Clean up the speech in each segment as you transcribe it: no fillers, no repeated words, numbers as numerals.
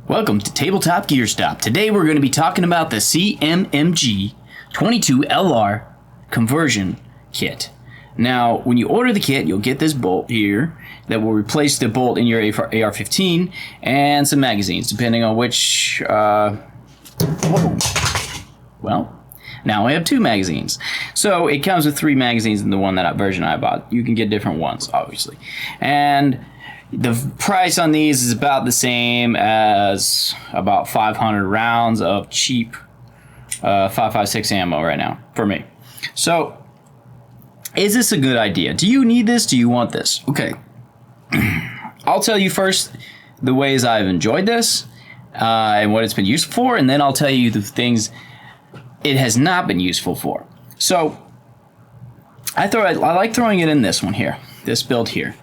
Welcome to Tabletop Gear Stop. Today we're going to be talking about the CMMG 22LR conversion kit. Now, when you order the kit, you'll get this bolt here that will replace the bolt in your AR-15 and some magazines, depending on which... Well, now I have 2 magazines. So it comes with 3 magazines in the version I bought. You can get different ones, obviously. And the price on these is about the same as about 500 rounds of cheap 5.56 ammo right now for me. So, is this a good idea? Do you need this? Do you want this? Okay. I'll tell you first the ways I've enjoyed this and what it's been used for, and then I'll tell you the things it has not been useful for. So, I like throwing it in this one here, this build here.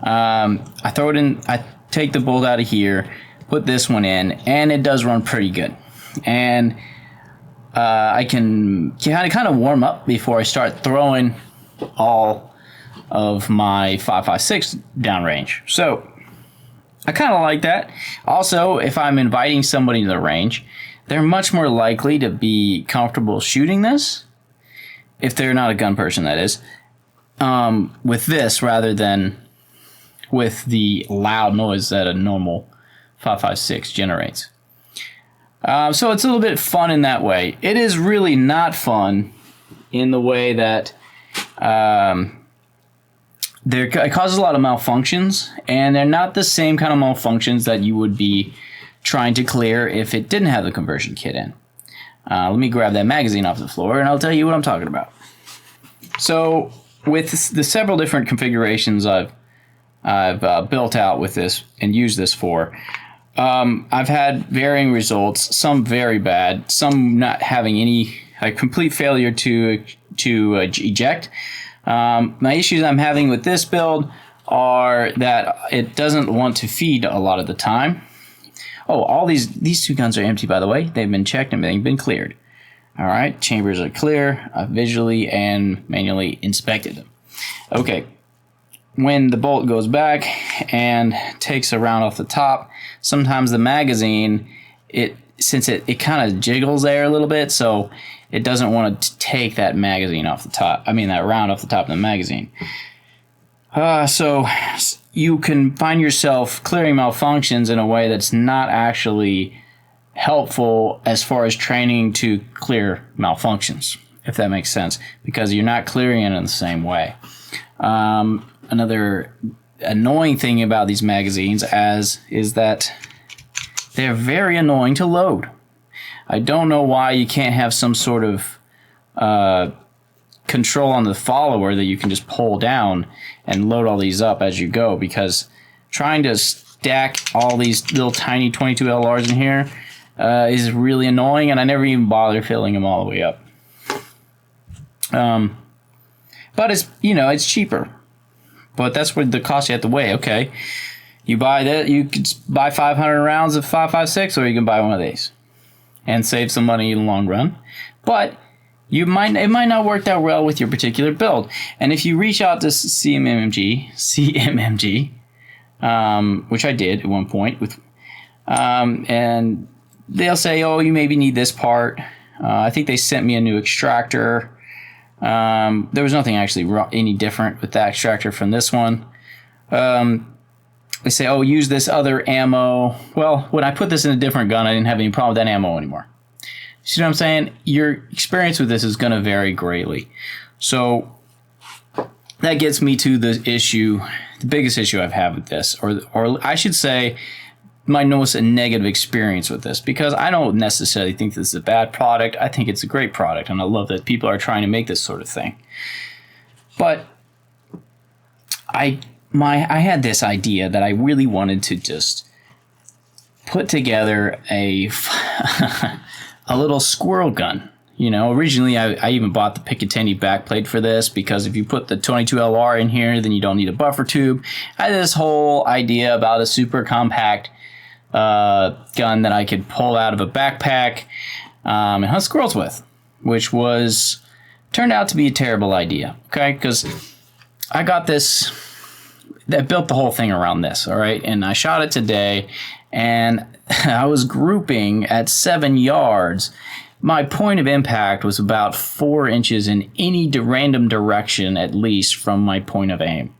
I throw it in, I take the bolt out of here, put this one in, and it does run pretty good. And I can kind of warm up before I start throwing all of my 5.56 downrange. So I kind of like that. Also, if I'm inviting somebody to the range, they're much more likely to be comfortable shooting this, if they're not a gun person, that is, with this rather than with the loud noise that a normal 5.56 generates. So it's a little bit fun in that way. It is really not fun in the way that it causes a lot of malfunctions, and they're not the same kind of malfunctions that you would be trying to clear if it didn't have the conversion kit in. Let me grab that magazine off the floor and I'll tell you what I'm talking about. So with the several different configurations I've built out with this and used this for, I've had varying results, some very bad, some not having a complete failure to eject. My issues I'm having with this build are that it doesn't want to feed a lot of the time. Oh, all these 2 guns are empty, by the way. They've been checked and they've been cleared. All right, chambers are clear. I've visually and manually inspected them. Okay. When the bolt goes back and takes a round off the top, sometimes the magazine, since it kind of jiggles there a little bit, so it doesn't want to take that magazine off the top. I mean, that round off the top of the magazine. So you can find yourself clearing malfunctions in a way that's not actually helpful as far as training to clear malfunctions, if that makes sense, because you're not clearing it in the same way. Another annoying thing about these magazines is that they're very annoying to load. I don't know why you can't have some sort of control on the follower that you can just pull down and load all these up as you go, because trying to stack all these little tiny 22LRs in here is really annoying, and I never even bother filling them all the way up. But it's cheaper. But that's where the cost you have to weigh. Okay, you buy that, you could buy 500 rounds of 5.56, or you can buy one of these and save some money in the long run. But it might not work that well with your particular build. And if you reach out to CMMG, which I did at one point with, and they'll say, oh, you maybe need this part. I think they sent me a new extractor. There was nothing actually any different with that extractor from this one. They say, oh, use this other ammo. Well, when I put this in a different gun, I didn't have any problem with that ammo anymore. See what I'm saying? Your experience with this is going to vary greatly. So that gets me to the biggest issue I've had with this, or I should say, my most negative experience with this, because I don't necessarily think this is a bad product. I think it's a great product, and I love that people are trying to make this sort of thing. But I had this idea that I really wanted to just put together a little squirrel gun. Originally I even bought the Picatinny backplate for this, because if you put the 22LR in here, then you don't need a buffer tube. I had this whole idea about a super compact gun that I could pull out of a backpack and hunt squirrels with, which turned out to be a terrible idea. Okay, because I built the whole thing around this. All right, and I shot it today, and I was grouping at 7 yards. My point of impact was about 4 inches in any random direction, at least from my point of aim,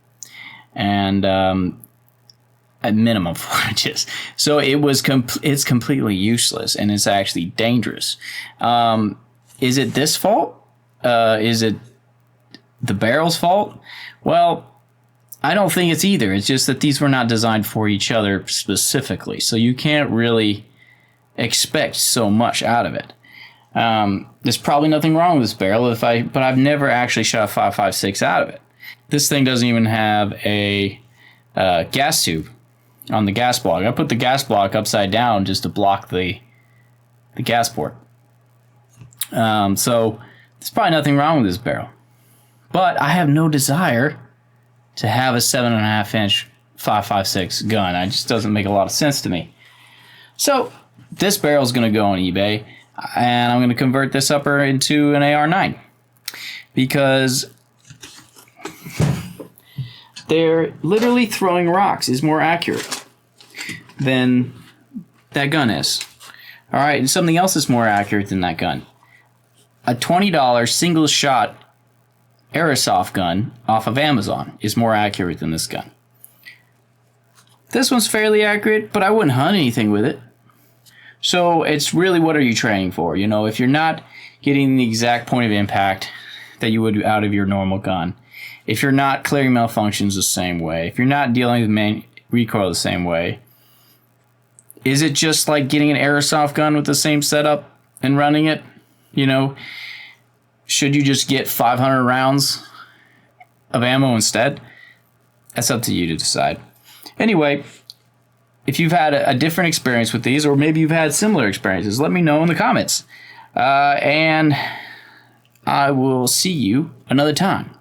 and at minimum 4 inches. So it was it's completely useless, and it's actually dangerous. Is it this fault? Is it the barrel's fault? Well, I don't think it's either. It's just that these were not designed for each other specifically, so you can't really expect so much out of it. There's probably nothing wrong with this barrel, but I've never actually shot a 5.56 out of it. This thing doesn't even have a gas tube on the gas block. I put the gas block upside down just to block the gas port. So there's probably nothing wrong with this barrel. But I have no desire to have a 7.5 inch 5.56 gun. It just doesn't make a lot of sense to me. So this barrel is going to go on eBay, and I'm going to convert this upper into an AR-9 because they're literally throwing rocks is more accurate than that gun is. All right, and something else is more accurate than that gun. A $20 single shot airsoft gun off of Amazon is more accurate than this gun. This one's fairly accurate, but I wouldn't hunt anything with it. So it's really, what are you training for? You know, if you're not getting the exact point of impact that you would out of your normal gun, if you're not clearing malfunctions the same way, if you're not dealing with main recoil the same way, is it just like getting an airsoft gun with the same setup and running it? You know, should you just get 500 rounds of ammo instead? That's up to you to decide. Anyway, if you've had a different experience with these, or maybe you've had similar experiences, let me know in the comments. And I will see you another time.